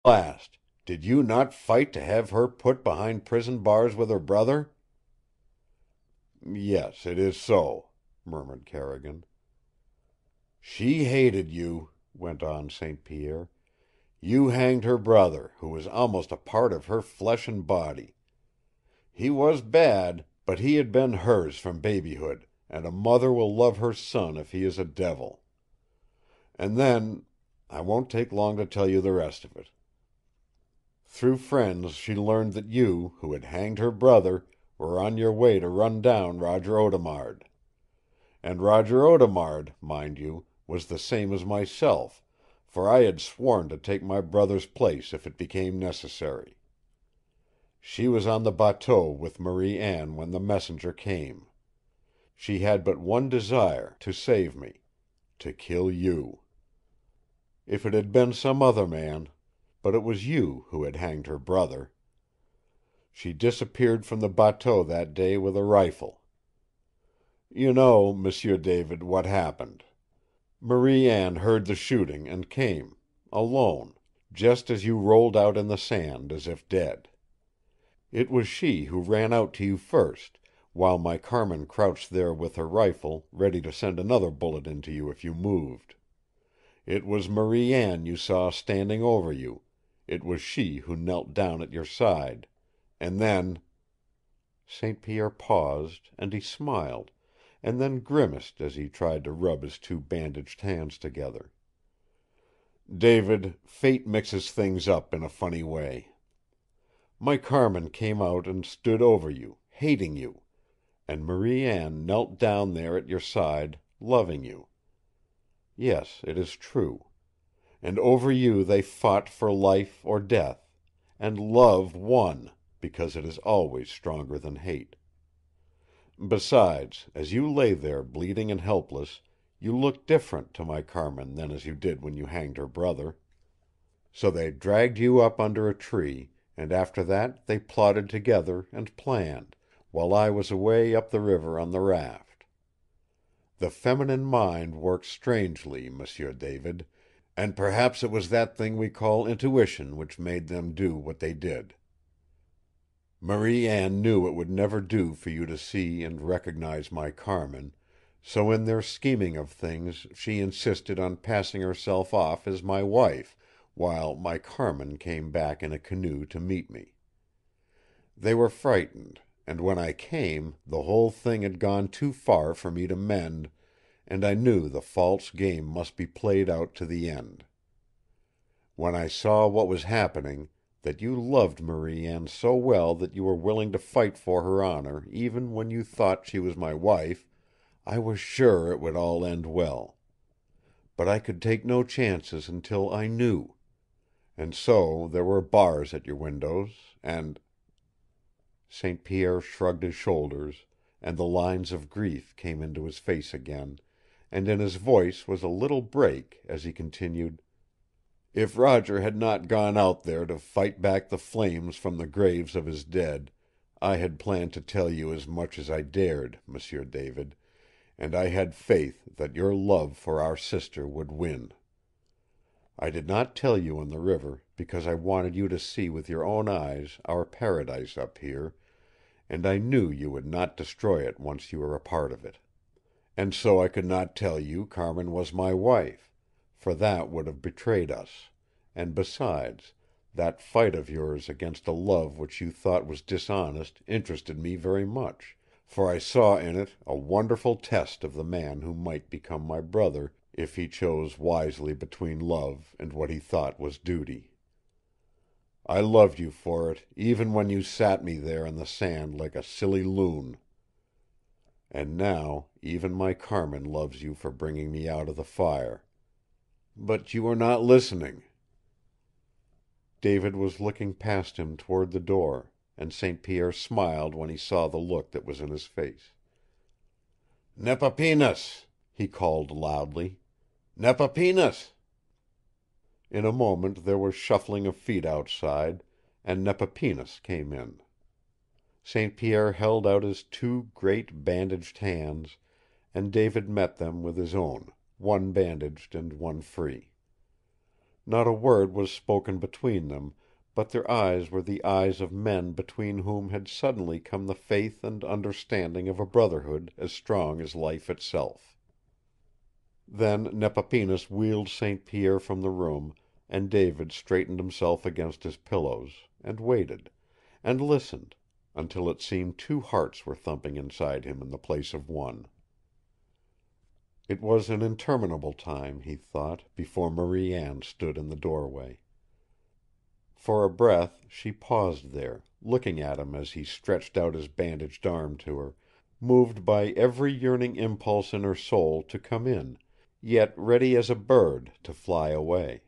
last, did you not fight to have her put behind prison bars with her brother?" "Yes, it is so," murmured Carrigan. "She hated you," went on St. Pierre. "You hanged her brother, who was almost a part of her flesh and body. He was bad, but he had been hers from babyhood, and a mother will love her son if he is a devil. And then I won't take long to tell you the rest of it. Through friends she learned that you, who had hanged her brother, were on your way to run down Roger Audemard. And Roger Audemard, mind you, was the same as myself, for I had sworn to take my brother's place if it became necessary. She was on the bateau with Marie Anne when the messenger came. She had but one desire, to save me, to kill you. If it had been some other man, but it was you who had hanged her brother. She disappeared from the bateau that day with a rifle. You know, M'sieu David, what happened. Marie Anne heard the shooting and came, alone, just as you rolled out in the sand as if dead. It was she who ran out to you first, while my Carmen crouched there with her rifle, ready to send another bullet into you if you moved. It was Marie Anne you saw standing over you. It was she who knelt down at your side. And then—" St. Pierre paused, and he smiled, and then grimaced as he tried to rub his two bandaged hands together. "David, fate mixes things up in a funny way. My Carmen came out and stood over you, hating you, and Marie Anne knelt down there at your side, loving you. Yes, it is true. And over you they fought for life or death, and love won, because it is always stronger than hate. Besides, as you lay there bleeding and helpless, you looked different to my Carmen than as you did when you hanged her brother. So they dragged you up under a tree, and after that they plotted together and planned, while I was away up the river on the raft. The feminine mind works strangely, M'sieu David, and perhaps it was that thing we call intuition which made them do what they did. Marie Anne knew it would never do for you to see and recognize my Carmen, so in their scheming of things she insisted on passing herself off as my wife, while my Carmen came back in a canoe to meet me. They were frightened, and when I came the whole thing had gone too far for me to mend, and I knew the false game must be played out to the end. When I saw what was happening, that you loved Marie Anne so well that you were willing to fight for her honor even when you thought she was my wife, I was sure it would all end well. But I could take no chances until I knew. And so there were bars at your windows, and—" St. Pierre shrugged his shoulders, and the lines of grief came into his face again, and in his voice was a little break as he continued, "If Roger had not gone out there to fight back the flames from the graves of his dead, I had planned to tell you as much as I dared, M'sieu David, and I had faith that your love for our sister would win. I did not tell you on the river because I wanted you to see with your own eyes our paradise up here, and I knew you would not destroy it once you were a part of it. And so I could not tell you Carmen was my wife, for that would have betrayed us, and besides, that fight of yours against a love which you thought was dishonest interested me very much, for I saw in it a wonderful test of the man who might become my brother if he chose wisely between love and what he thought was duty. I loved you for it, even when you sat me there in the sand like a silly loon. And now even my Carmen loves you for bringing me out of the fire. But you are not listening." David was looking past him toward the door, and St. Pierre smiled when he saw the look that was in his face. "Nepapinas!" he called loudly. "Nepapinas!" In a moment there was shuffling of feet outside, and Nepapinas came in. St. Pierre held out his two great bandaged hands, and David met them with his own, one bandaged and one free. Not a word was spoken between them, but their eyes were the eyes of men between whom had suddenly come the faith and understanding of a brotherhood as strong as life itself. Then Nepapinas wheeled St. Pierre from the room, and David straightened himself against his pillows, and waited, and listened, until it seemed two hearts were thumping inside him in the place of one. It was an interminable time, he thought, before Marie Anne stood in the doorway. For a breath she paused there, looking at him as he stretched out his bandaged arm to her, moved by every yearning impulse in her soul to come in, yet ready as a bird to fly away.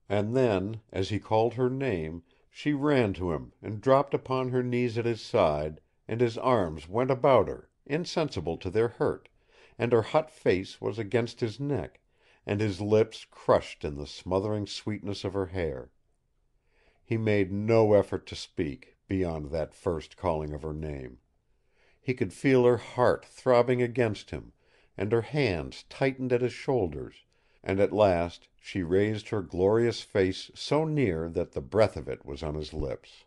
And then, as he called her name, she ran to him and dropped upon her knees at his side, and his arms went about her, insensible to their hurt, and her hot face was against his neck, and his lips crushed in the smothering sweetness of her hair. He made no effort to speak, beyond that first calling of her name. He could feel her heart throbbing against him, and her hands tightened at his shoulders, and at last she raised her glorious face so near that the breath of it was on his lips.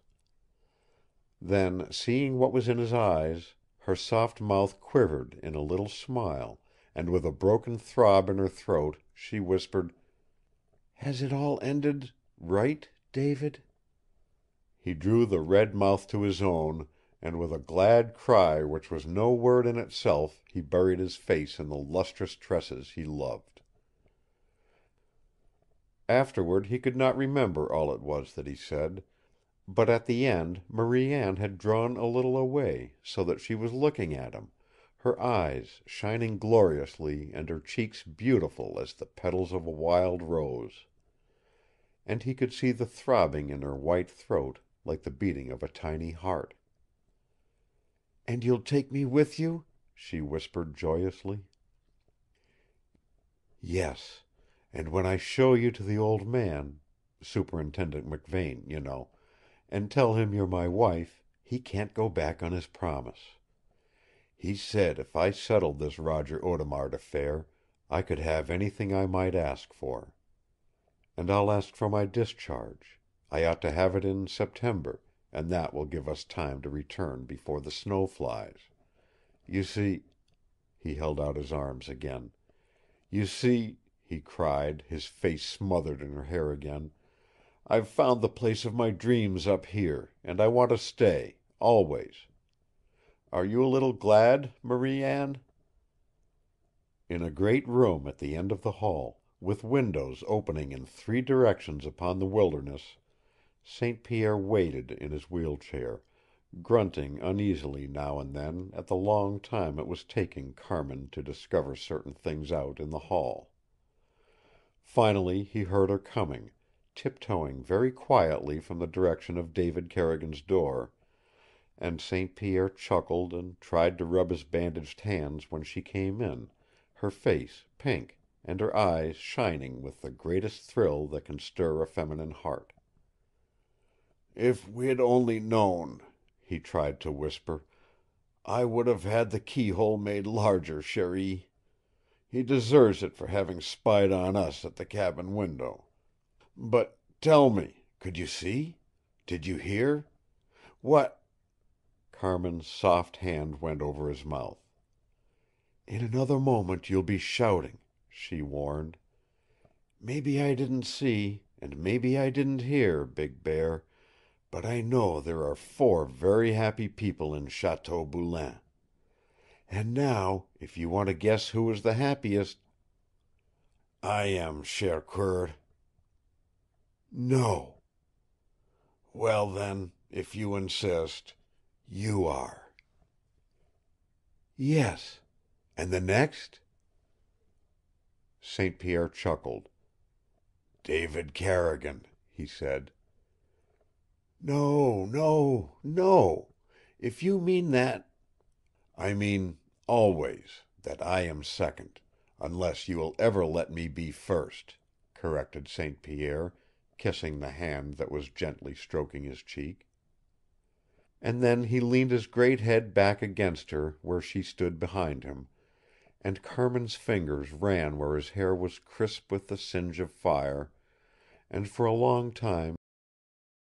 Then, seeing what was in his eyes, her soft mouth quivered in a little smile, and with a broken throb in her throat she whispered, "Has it all ended right, David?" He drew the red mouth to his own, and with a glad cry which was no word in itself he buried his face in the lustrous tresses he loved. Afterward he could not remember all it was that he said, but at the end Marie Anne had drawn a little away, so that she was looking at him, her eyes shining gloriously and her cheeks beautiful as the petals of a wild rose. And he could see the throbbing in her white throat like the beating of a tiny heart. "And you'll take me with you?" she whispered joyously. "Yes, and when I show you to the old man, Superintendent McVane, you know, and tell him you're my wife, he can't go back on his promise. He said if I settled this Roger Audemard affair, I could have anything I might ask for. And I'll ask for my discharge. I ought to have it in September, and that will give us time to return before the snow flies. You see—" He held out his arms again. "You see," he cried, his face smothered in her hair again, "I've found the place of my dreams up here, and I want to stay, always. Are you a little glad, Marie Anne?" In a great room at the end of the hall, with windows opening in 3 directions upon the wilderness, St. Pierre waited in his wheel chair, grunting uneasily now and then at the long time it was taking Carmin to discover certain things out in the hall. Finally he heard her coming, tiptoeing very quietly from the direction of David Carrigan's door, and St. Pierre chuckled and tried to rub his bandaged hands when she came in, her face pink and her eyes shining with the greatest thrill that can stir a feminine heart. "If we'd only known," he tried to whisper, "I would have had the keyhole made larger, Cherie. He deserves it for having spied on us at the cabin window. But tell me, could you see? Did you hear? What—" Carmin's soft hand went over his mouth. "In another moment you'll be shouting," she warned. "Maybe I didn't see, and maybe I didn't hear, Big Bear, but I know there are 4 very happy people in Chateau Boulain. And now, if you want to guess who is the happiest—" "I am, cher cœur." "No." "Well, then, if you insist, you are." "Yes. And the next?" St. Pierre chuckled. "David Carrigan," he said. "No, no, no. If you mean that—" "I mean, always, that I am second, unless you will ever let me be first," corrected St. Pierre, kissing the hand that was gently stroking his cheek. And then he leaned his great head back against her where she stood behind him, and Carmin's fingers ran where his hair was crisp with the singe of fire, and for a long time